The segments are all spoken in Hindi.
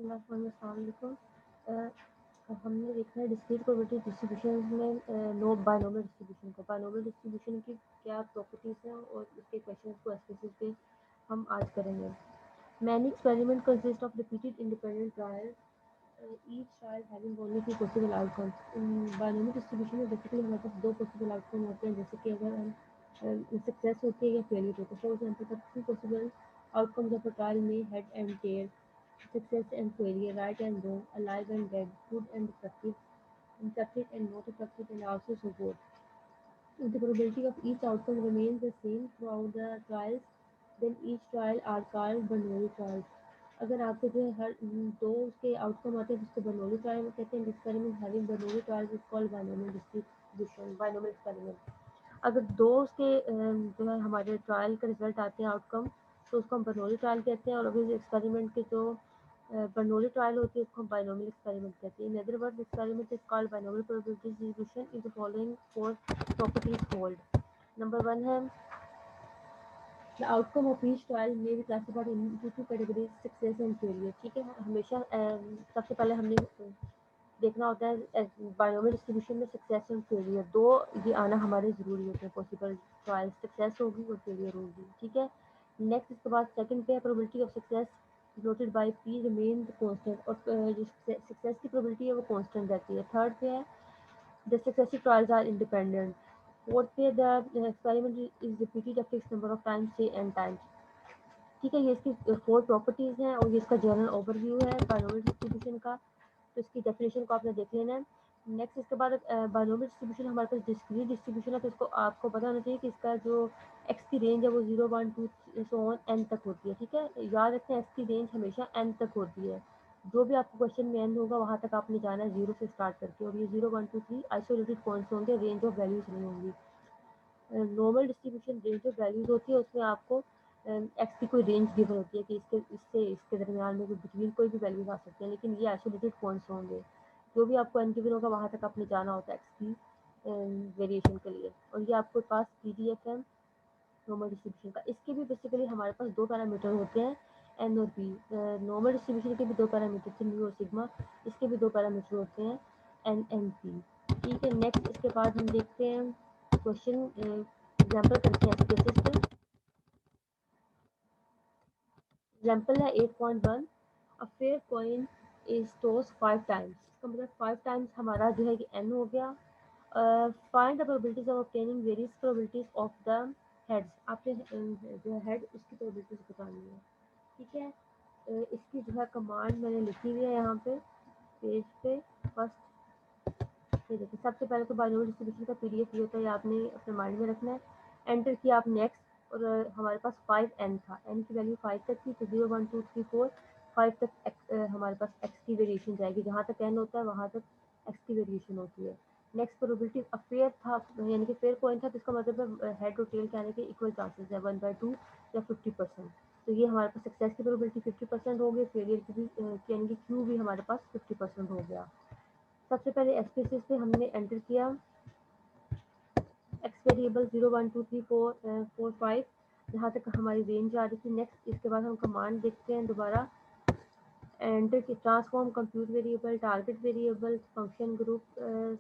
अस्सलामुअलैकुम। हमने देखा है डिस्क्रीट प्रोबेबिलिटी डिस्ट्रीब्यूशन में नो बायनोमियल डिस्ट्रीब्यूशन को। बायनोमियल डिस्ट्रीब्यूशन की क्या प्रॉपर्टीज़ हैं और उसके क्वेश्चंस को एस्पेसिस पे हम आज करेंगे। Many experiment consist of repeated independent trials, each trial having only two possible outcomes. Binomial distribution में बेसिकली हमारे पास दो पॉसिबल आउटकम होते हैं, जैसे कि अगर हम सक्सेस होती है या फेलियर होती है। For example two possible outcomes of a trial में head and tail, success and failure, right and wrong, alive and dead, good and effective, effective and not effective, and also so forth. If the probability of each outcome remains the same throughout the trials, then each trial are called Bernoulli trials. अगर आपके जो है हर दो उसके आउटकम आते हैं जिसको बर्नौली ट्रायल कहते हैं, experiment having Bernoulli trial is called binomial distribution, binomial experiment. अगर दो उसके जो है हमारे ट्रायल के रिजल्ट आते हैं आउटकम, तो उसको हम बर्नौली ट्रायल कहते हैं। और अभी एक्सपेरिमेंट के जो बर्नौली ट्रायल होती है उसको हम बायनोमियल एक्सपेरिमेंट कहते हैं। In other words, experiment is called binomial probability distribution is the following four properties hold. Number one है the outcome of each trial में be classified into two categories, success and failure. ठीक है, हमेशा सबसे पहले हमने देखना होता है बायनोमियल डिस्ट्रीब्यूशन में सक्सेस एंड फेलियर दो ये आना हमारे ज़रूरी होते हैं। पॉसिबल ट्रायल सक्सेस होगी और फेलियर होगी। ठीक है, नेक्स्ट इसके बाद सेकंड पे है probability of success denoted by P remain constant, और जो सक्सेस की प्रोबेबिलिटी है वो कांस्टेंट रहती है। थर्ड पे है the successive trials are independent. Fourth पे the experiment is repeated a fix number of times, say N times. ठीक है, ये इसकी फोर प्रॉपर्टीज़ हैं और ये इसका जनरल ओवरव्यू है बायनोमियल डिस्ट्रीब्यूशन का। तो इसकी डेफिनेशन को आपने देख लेना है। नेक्स्ट इसके बाद बायनोमियल डिस्ट्रीब्यूशन हमारे पास डिस्क्रीट डिस्ट्रीब्यूशन है, तो इसको आपको पता होना चाहिए कि इसका जो एक्स की रेंज है वो 0 1 2 सो ऑन एन तक होती है। ठीक है, याद रखें एक्स की रेंज हमेशा एन तक होती है। जो भी आपको क्वेश्चन में एन होगा वहाँ तक आपने जाना है जीरो से स्टार्ट करके, और ये 0 1 2 3 आइसोलेटेड पॉइंट्स होंगे, रेंज ऑफ वैल्यूज नहीं होंगी। Normal distribution range of values होती है, उसमें आपको एक्स की कोई रेंज गिवन होती है कि इसके दरमियान में बिटवीन कोई भी वैल्यूज आ सकते हैं, लेकिन ये आइसोलेटेड पॉइंट्स होंगे। जो भी आपको एन गिवन होगा वहाँ तक आपने जाना होता है एक्स की वेरिएशन के लिए। और ये आपके पास PDF है नॉर्मल डिस्ट्रीब्यूशन का। इसके भी बेसिकली हमारे पास दो पैरामीटर होते हैं, एन और पी। नॉर्मल डिस्ट्रीब्यूशन के भी दो पैरामीटर थे, म्यू और सिग्मा। इसके भी दो पैरामीटर होते हैं, एन एंड पी। ठीक है, नेक्स्ट इसके बाद हम देखते हैं क्वेश्चन एग्जाम्पल करते हैं केसेस पे। एग्जाम्पल है 8.1, a fair coin is toss 5 times. इसका मतलब 5 टाइम्स हमारा जो है कि एन हो गया। Find the probabilities of obtaining various probabilities of the heads. आपने जो है हेड उसकी प्रोबेबिलिटीज बतानी है। ठीक है, इसकी जो है कमांड मैंने लिखी हुई है यहाँ पे पेज पे। फर्स्ट ये देखिए, सबसे पहले तो बाइनोमियल डिस्ट्रीब्यूशन का PDF ये होता है, आपने अपने माइंड में रखना है। एंटर किया आप नेक्स्ट, और हमारे पास 5n था, n की वैल्यू 5 तक थी, तो 0 1 2 3 4 5 तक हमारे पास x की वेरिएशन जाएगी। जहाँ तक n होता है वहाँ तक x की वेरिएशन होती है। नेक्स्ट प्रोबेबिलिटी अफेयर था, यानी कि फेयर कॉइन था, तो इसका मतलब है हेड और टेल के आने के इक्वल चांसेस है 1/2 या 50%। तो ये हमारे पास सक्सेस की प्रोबेबिलिटी 50% हो गई, फेलियर की भी यानी कि Q भी हमारे पास 50% हो गया। सबसे पहले एक्सप्रेसिस पे हमने एंटर किया एक्स वेरिएबल 0 1 2 3 4 5, जहाँ तक हमारी रेंज आ रही थी। नेक्स्ट इसके बाद हम कमांड देखते हैं दोबारा, एंटर की transform compute variable, target variable, function group.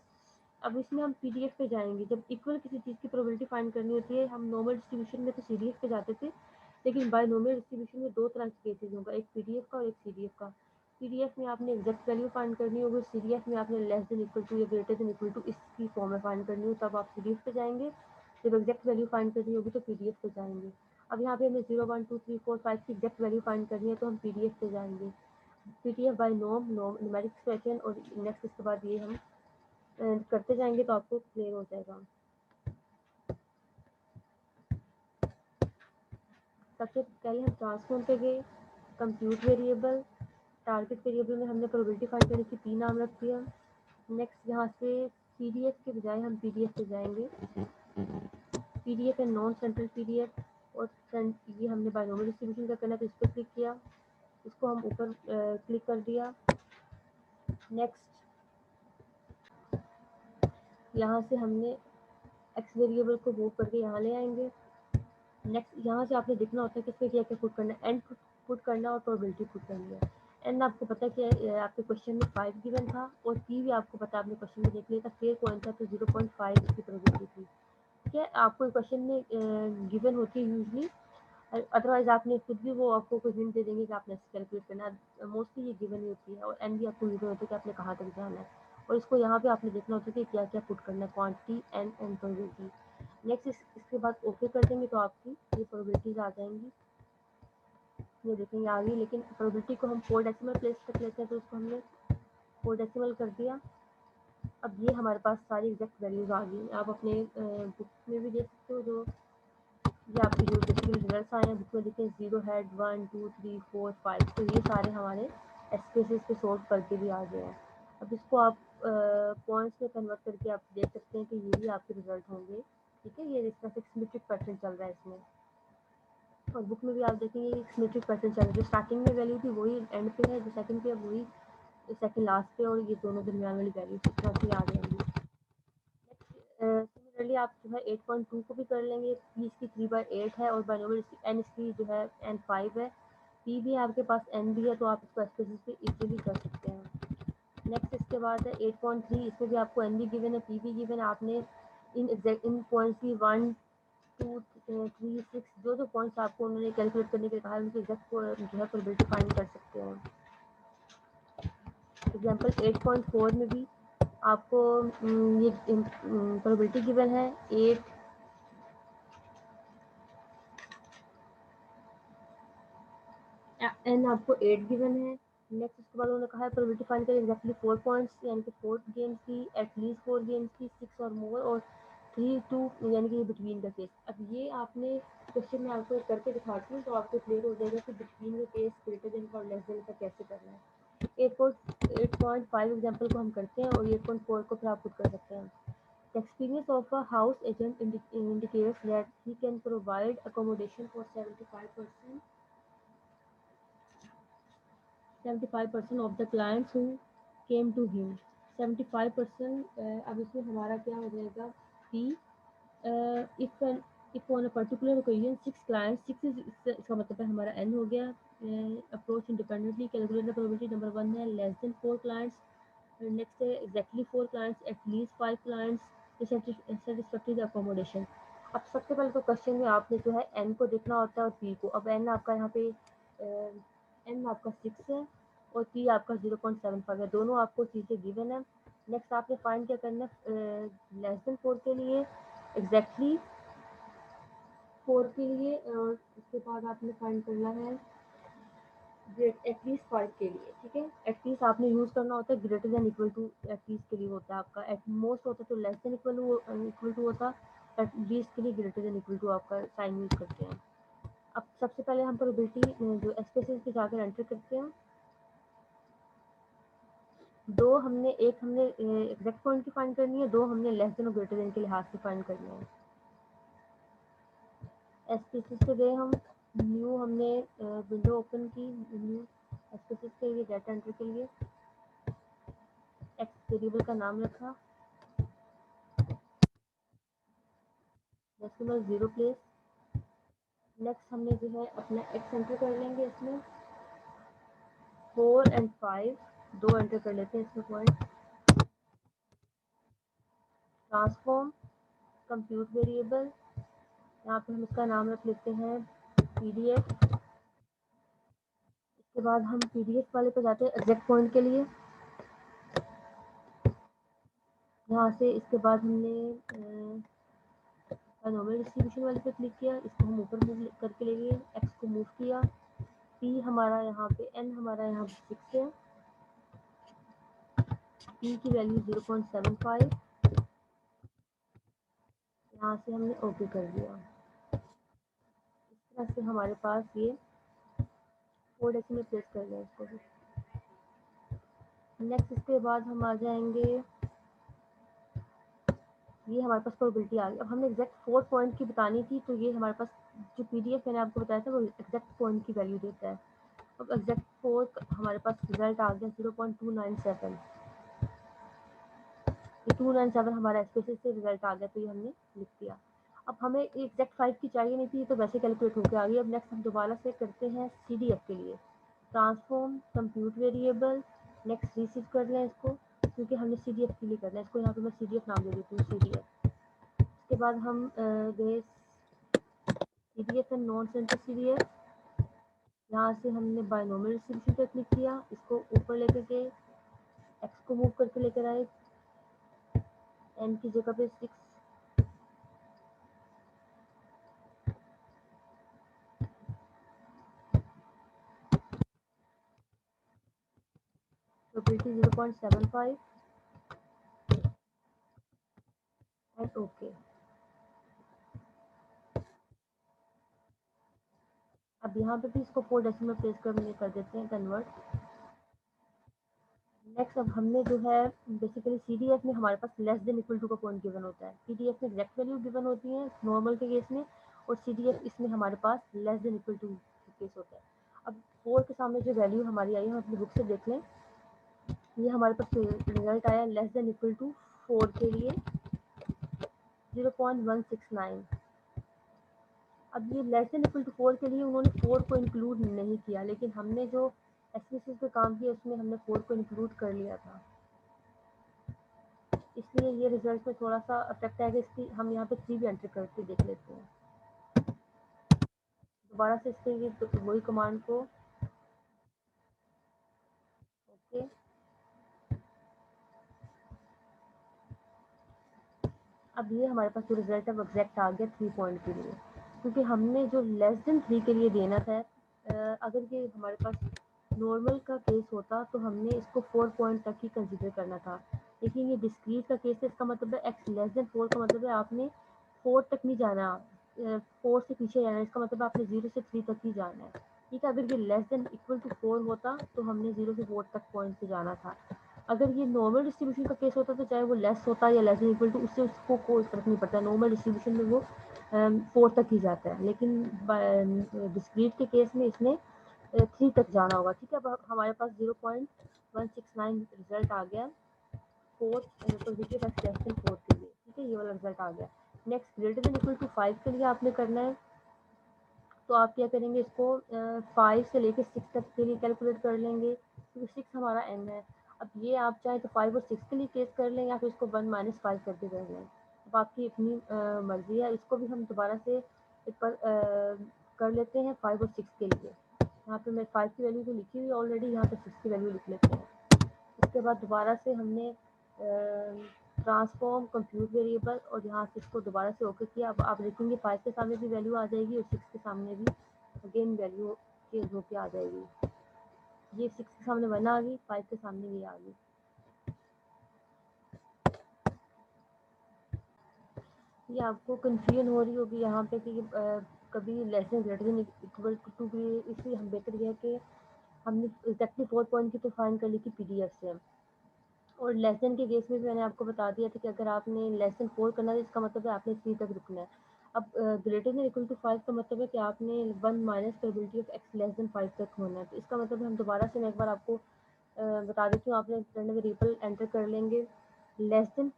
अब इसमें हम PDF पे जाएंगे। जब इक्वल किसी चीज़ की प्रोबेबिलिटी फाइंड करनी होती है, हम नॉर्मल डिस्ट्रीब्यूशन में तो CDF पे जाते थे, लेकिन बायनोमियल डिस्ट्रीब्यूशन में दो तरह के केसेस होगा, एक PDF का और एक CDF का। PDF में आपने एग्जैक्ट वैल्यू फाइंड करनी होगी, CDF में आपने लेस देन इक्वल टू या ग्रेटर देन इक्वल टू इसकी फॉर्म में फाइंड करनी हो, तब आप CDF पे जाएंगे। जब एग्जैक्ट वैल्यू फाइंड करनी होगी तो PDF पे जाएंगे। अब यहाँ पे हमें 0 1 2 3 4 5 की एग्जैक्ट वैल्यू फाइंड करनी है, तो हम PDF पे जाएंगे। PDF binom numeric expression, और नेक्स्ट इसके बाद ये हम करते जाएंगे तो आपको क्लियर हो जाएगा। सबसे पहले हम ट्रांसफॉर्म पे गए, कंप्यूट वेरिएबल, टारगेट वेरिएबल में हमने प्रोबेबिलिटी फाइंड करने की P नाम रख दिया। नेक्स्ट यहाँ से PDF के बजाय हम PDF पे जाएंगे। PDF है नॉन सेंट्रल PDF, और ये हमने बायनोमियल डिस्ट्रीब्यूशन का करना, तो इस पर क्लिक किया, इसको हम ऊपर क्लिक कर दिया। नेक्स्ट यहाँ से हमने एक्स वेरिएबल को मूव करके यहाँ ले आएंगे। नेक्स्ट यहाँ से आपने देखना होता है कि इसमें क्या क्या पुट करना है, एन पुट करना और प्रोबेबिलिटी पुट करनी है। एन आपको पता है कि आपके क्वेश्चन में 5 गिवन था और पी भी आपको पता है, आपने क्वेश्चन में देख लिया था, फेयर कौन था तो 0.5 इसकी प्रोबेबिलिटी थी। ठीक है, आपको क्वेश्चन में गिवन होती है यूजली, अदरवाइज आपने खुद भी वो आपको कोई हिंट दे देंगे कि आपने कैलकुलेट करना है। मोस्टली ये गिवन ही होती है और एन भी आपको गिवन होता है कि आपने कहाँ तक जाना है, और इसको यहाँ पे आपने देखना होता है कि क्या क्या पुट करना है, quantity N and probability. Next इसके बाद ओके कर देंगे तो आपकी ये प्रोबेबिलिटीज आ जाएंगी, ये देखेंगे आ गई। लेकिन प्रोबेबिलिटी को हम 4 डेसिमल प्लेस तक लेते हैं तो उसको हमने 4 डेसिमल कर दिया। अब ये हमारे पास सारी एग्जैक्ट वैल्यूज आ गई। आप अपने बुक में भी देख सकते हो, जो ये आपके जो बेसिकली रिजल्ट आए हैं बुक में लिखे 0 हेड 1 2 3 4 5, तो ये सारे हमारे एसपीएसएस पे सॉल्व करके भी आ गए हैं। अब इसको आप पॉइंट्स में कन्वर्ट करके आप देख सकते हैं कि ये भी आपके रिजल्ट होंगे। ठीक है, ये इसका सिमेट्रिक पैटर्न चल रहा है इसमें, और बुक में भी आप देखेंगे एक सिमेट्रिक पैटर्न चल रहा है। जो स्टार्टिंग में वैल्यू थी वही एंड पे है, जो सेकंड पे है वही सेकंड लास्ट पे, और ये दोनों दरमियान वाली वैल्यू इस तरह से आ जाएंगी। सिमिलरली आप जो है 8.2 को भी कर लेंगे। पी इसकी 3/8 है और बाइनोमियल एन इसकी जो है एन 5 है, पी भी आपके पास एन भी है, तो आप इसको एसपीएसएस पे इजीली कर सकते हैं। नेक्स्ट इसके बाद है 8.3, इसमें भी आपको एन भी गिवन है, पी भी गिवन है। आपने इन पॉइंट्स की 1 2 3 6 जो जो पॉइंट्स आपको उन्होंने कैलकुलेट करने के लिए कहा है उनकी एग्जैक्ट जो है प्रोबेबिलिटी फाइंड कर सकते हैं। एग्जाम्पल 8.4 में भी आपको ये प्रोबेबिलिटी गिवन है 8 एन आपको 8 गिवन है। नेक्स्ट उसके बाद उन्होंने कहा है प्रोबेबिलिटी फाइंड करें एग्जैक्टली 4 पॉइंट्स, यानी कि 4 गेम्स की, एटलीस्ट 4 गेम्स की, 6 और मोर, और 3 2 यानी कि बिटवीन का केस। अब ये आपने क्वेश्चन में आपको करके दिखाती हूँ तो आपको क्लियर हो जाएगा कि बिटवीन का केस, ग्रेटर देन का और लेस देन का कैसे करना है। 8.5 एग्जाम्पल को हम करते हैं और 8.4 को फिर आप खुद कर सकते हैं। The experience of a house agent indicates that he can provide accommodation for 75% of the clients who came to him. 75%, अब इसमें हमारा क्या हो जाएगा P, if on a particular occasion 6 clients, 6 इसका मतलब है हमारा N हो गया। Approach independently, calculate the probability, number 1 है लेस देन 4 clients, नेक्स्ट है exactly 4 clients, at least 5 clients, satisfactory accommodation. अब सबसे पहले तो क्वेश्चन में आपने जो है एन को देखना होता है और पी को। अब एन आपका यहाँ पे एन आपका 6 है और पी आपका 0.75 है, दोनों आपको चीज़ें गिवन है। नेक्स्ट आपने फाइंड क्या करना है, लेस देन 4 के लिए, एग्जैक्टली 4 के लिए, और उसके बाद आपने फाइंड करना है एटलीस्ट 5 के लिए। ठीक है, एटलीस्ट आपने यूज करना होता है, greater than equal to at least के लिए होता है आपका, एट मोस्ट होता है तो लेस देन इक्वल टू होता, एटलीस्ट के लिए ग्रेटर देन इक्वल टू आपका साइन यूज करते हैं। अब सबसे पहले हम प्रोबेबिलिटी जो एसपीएसएस पे जाकर एंटर करते हैं। एक हमने एग्जैक्ट पॉइंट की फाइंड करनी है, दो हमने लेस देन और ग्रेटर देन के लिहाज से फाइंड करनी है। एसपीएसएस पे गए हम, न्यू हमने विंडो ओपन की, न्यू एसपीएसएस के लिए डाटा एंट्री के लिए एक्स वेरिएबल का नाम रखा, डेसिमल 0 प्लेस। नेक्स्ट हमने जो है अपना एक्स एंटर कर लेंगे, इसमें 4 एंड 5 दो एंटर कर लेते हैं इसमें पॉइंट। ट्रांसफॉर्म कंप्यूट वेरिएबल, यहाँ पे हम इसका नाम रख लेते हैं पीडीएफ। इसके बाद हम पीडीएफ वाले पे जाते हैं एग्जैक्ट पॉइंट के लिए। यहाँ से इसके बाद हमने बाइनोमियल डिस्ट्रीब्यूशन वाले पे क्लिक किया, इसको हम ऊपर मूव करके ले गए, एक्स को मूव किया, पी हमारा यहाँ पे, एन हमारा यहाँ पे 6 है, पी की वैल्यू 0.75, यहाँ से हमने ओके कर दिया। इस तरह से हमारे पास ये 4 डेसिमल प्लेस कर लें इसको भी। नेक्स्ट इसके बाद हम आ जाएंगे, ये हमारे पास प्रोबेबिलिटी आ गई। अब हमने एग्जैक्ट 4 पॉइंट की बतानी थी, तो ये हमारे पास जो पीडीएफ मैंने आपको बताया था वो एग्जैक्ट पॉइंट की वैल्यू देता है। अब एग्जैक्ट 4 हमारे पास रिजल्ट आ गया 0.297, ये 297 हमारा एसपीएसएस से रिजल्ट आ गया, तो ये हमने लिख दिया। अब हमें एग्जैक्ट 5 की चाहिए नहीं थी, तो वैसे कैलकुलेट होकर आ गई। अब नेक्स्ट हम दोबारा से करते हैं सीडीएफ के लिए। Transform compute variable, next receive कर लें इसको, क्योंकि हमने सी डी एफ के लिए करना है इसको, यहाँ पे मैं सी डी एफ नाम दे देती हूँ सी डी एफ। उसके बाद हम गए C D F and non center C D F, यहाँ से हमने बायनोमियल डिस्ट्रीब्यूशन पर क्लिक किया, इसको ऊपर लेकर के एक्स को मूव करके लेकर आए, एन की जगह पे 6, प्रोबेबिलिटी 0.75 एंड ओके। अब यहाँ पे भी इसको 4 डेसिमल प्लेस कर देते हैं कन्वर्ट। नेक्स्ट अब हमने जो है बेसिकली सी डी एफ में हमारे पास लेस देन इक्वल टू का पॉइंट गिवन होता है, पी डी एफ में एग्जैक्ट वैल्यू गिवन होती है नॉर्मल के केस में, और सी डी एफ इसमें हमारे पास less than equal to case होता है। अब 4 के सामने जो वैल्यू हमारी आई है हम अपनी बुक से देख लें, ये हमारे पास रिजल्ट आया लेस देन इक्वल टू 4 के लिए 0.169। अब ये लेस देन इक्वल टू 4 के लिए उन्होंने 4 को इंक्लूड नहीं किया, लेकिन हमने जो एसपीसीस पे काम किया उसमें हमने 4 को इंक्लूड कर लिया था, इसलिए ये रिजल्ट में थोड़ा सा अफेक्ट आएगा। इसकी हम यहाँ पे 3 भी एंटर करके देख लेते हैं दोबारा से इसके लिए, तो वही कमांड को ओके। अब ये हमारे पास जो रिजल्ट है वो एग्जैक्ट आ गया 3 पॉइंट के लिए, क्योंकि हमने जो लेस देन 3 के लिए देना था, अगर ये हमारे पास नॉर्मल का केस होता तो हमने इसको 4 पॉइंट तक ही कंसिडर करना था, लेकिन ये डिस्क्रीट का केस है, इसका मतलब है एक्स लेस देन 4 का मतलब है आपने 4 तक नहीं जाना, 4 से पीछे जाना है, इसका मतलब आपने 0 से 3 तक ही जाना है। ठीक है, अगर ये लेस देन इक्वल टू 4 होता तो हमने 0 से 4 तक पॉइंट से जाना था। अगर ये नॉर्मल डिस्ट्रीब्यूशन का केस होता तो चाहे वो लेस होता या लेस देन इक्वल टू, उससे उसको कोई फर्क नहीं पड़ता, नॉर्मल डिस्ट्रीब्यूशन में वो 4 तक ही जाता है, लेकिन डिस्क्रीट के केस में इसने 3 तक जाना होगा। ठीक है, अब हमारे पास 0.169 रिजल्ट आ गया 4 पॉजिटिव एक्सप्रेशन 4 के लिए। ठीक है, ये वाला रिजल्ट आ गया। Next greater than equal to 5 के लिए आपने करना है, तो आप क्या करेंगे, इसको 5 से लेके 6 तक के लिए कैलकुलेट कर लेंगे, क्योंकि 6 हमारा एन है। अब ये आप चाहें तो 5 और 6 के लिए केस कर लें, या फिर इसको 1 माइनस 5 करके कर लें, अब आपकी अपनी मर्जी है। इसको भी हम दोबारा से एक बार कर लेते हैं 5 और 6 के लिए। यहाँ पे मैं 5 की वैल्यू तो लिखी हुई है ऑलरेडी, यहाँ पे 6 की वैल्यू लिख लेते हैं। उसके बाद दोबारा से हमने ट्रांसफॉर्म कंप्यूट वेरिएबल, और यहाँ से इसको दोबारा से ओके किया। अब आप देखेंगे 5 के सामने भी वैल्यू आ जाएगी और 6 के सामने भी अगेन वैल्यू चेंज होके आ जाएगी। ये 6 के सामने 1 आ गई, 5 के सामने भी आ गई। ये आपको कंफ्यूजन हो रही होगी यहाँ पे कि कभी less than greater than equal to भी, इसलिए हम बेहतर यह है कि हमने एग्जैक्टली 4 पॉइंट की तो फाइंड कर ली थी पीडीएफ से, और लेस देन के केस में भी मैंने आपको बता दिया था कि अगर आपने लेस देन 4 करना है तो इसका मतलब है आपने 3 तक रुकना है। अब ग्रेटर देन इक्वल टू 5 का मतलब है कि आपने 1 minus probability of X less than 5 तक होना है, तो इसका मतलब है हम दोबारा से मैं एक बार आपको बता देती हूँ, आपने रैंडम वेरिएबल एंटर कर लेंगे। लेस देन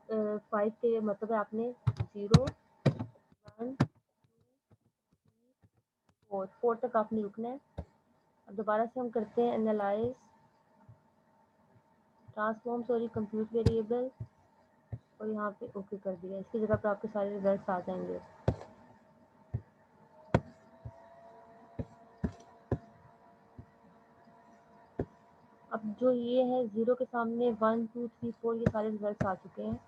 5 के मतलब है आपने 0 1 4 तक आपने रुकना है। अब दोबारा से हम करते हैं analyse transform sorry compute variable, और यहाँ पे ओके कर दिया, इसकी जगह पर आपके सारे रिजल्ट्स आ जाएंगे। अब जो ये है 0 के सामने 1 2 3 4 ये सारे रिजल्ट्स आ चुके हैं।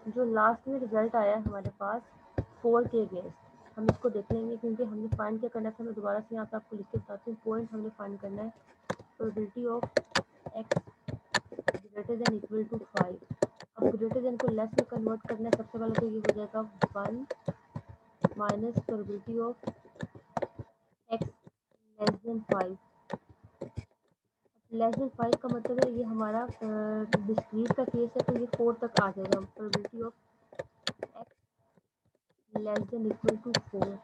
जो लास्ट में रिजल्ट आया है हमारे पास 4 के अगेंस्ट, हम इसको देख लेंगे, क्योंकि हमने फाइंड क्या करना था, मैं दोबारा से यहाँ पे आपको लिख के बताती हूँ। पॉइंट हमने फाइंड करना है probability of X greater than equal to 5। अब ग्रेटर देन को लेस में कन्वर्ट करना है, सबसे पहले तो ये हो जाएगा 1 minus probability of X less than 5। Less than 5 का मतलब है ये हमारा डिस्क्रीट का केस है, तो ये 4 तक आ जाएगा। Probability of X less than equal to 4।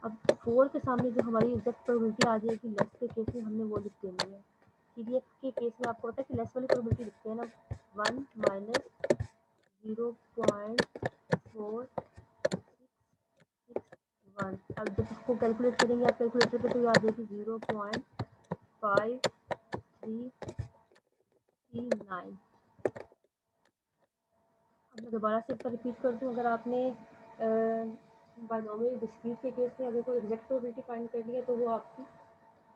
अब 4 के सामने जो हमारी एग्जैक्ट प्रोबेबिलिटी आ जाएगी लेस के केस में, हमने वो लिख देनी है। पीडीएफ के केस में आपको पता है कि लेस वाली प्रोबेबिलिटी लिखते हैं ना, 1 माइनस 0.4 1। अब जब इसको कैलकुलेट करेंगे आप कैलकुलेटर पे, तो ये आ जाएगी 0.5339। अब मैं दोबारा से इसका रिपीट कर दूँ। अगर आपने बायनॉमियल डिस्क्रीट के केस में अगर कोई एग्जैक्ट प्रोबेबिलिटी फाइंड कर लिया, तो वो आपकी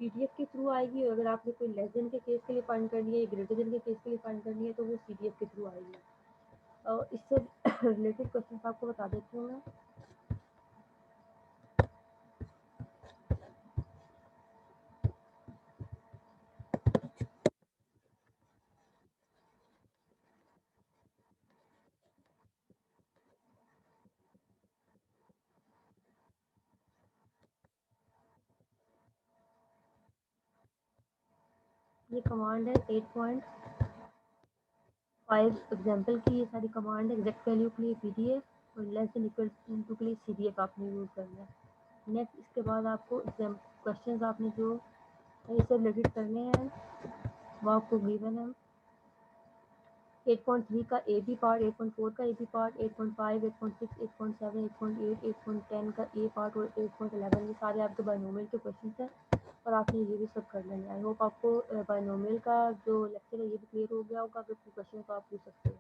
पीडीएफ के थ्रू आएगी, और अगर आपने कोई लेस देन के केस के लिए फाइंड कर लिया या ग्रेटर देन के केस के लिए फाइंड करनी है, तो वो सीडीएफ के थ्रू आएगी। और इससे रिलेटेड क्वेश्चन आपको बता देती हूँ मैं। ये कमांड है 8.5 एग्जाम्पल की। ये सारी कमांड है एग्जैक्ट वैल्यू के लिए पीडीएफ और लेस देन इक्वल टू के लिए सीडीएफ आपने यूज़ करना है। नेक्स्ट इसके बाद आपको क्वेश्चन आपने जो इससे रिलेटेड करने हैं वो आपको गिवन है। 8.3 का ए बी पार्ट, 8.4 का ए बी पार्ट, 8.5, 8.6, 8.7, 8.8, 8.10 का ए पार्ट और 8.11, ये सारे आपके बायनोमियल के क्वेश्चन हैं, और आपने ये भी सब कर लेंगे। आई होप आपको बायनोमियल का जो लेक्चर है ये भी क्लियर हो गया होगा। अगर कोई क्वेश्चन तो आप पूछ सकते हैं।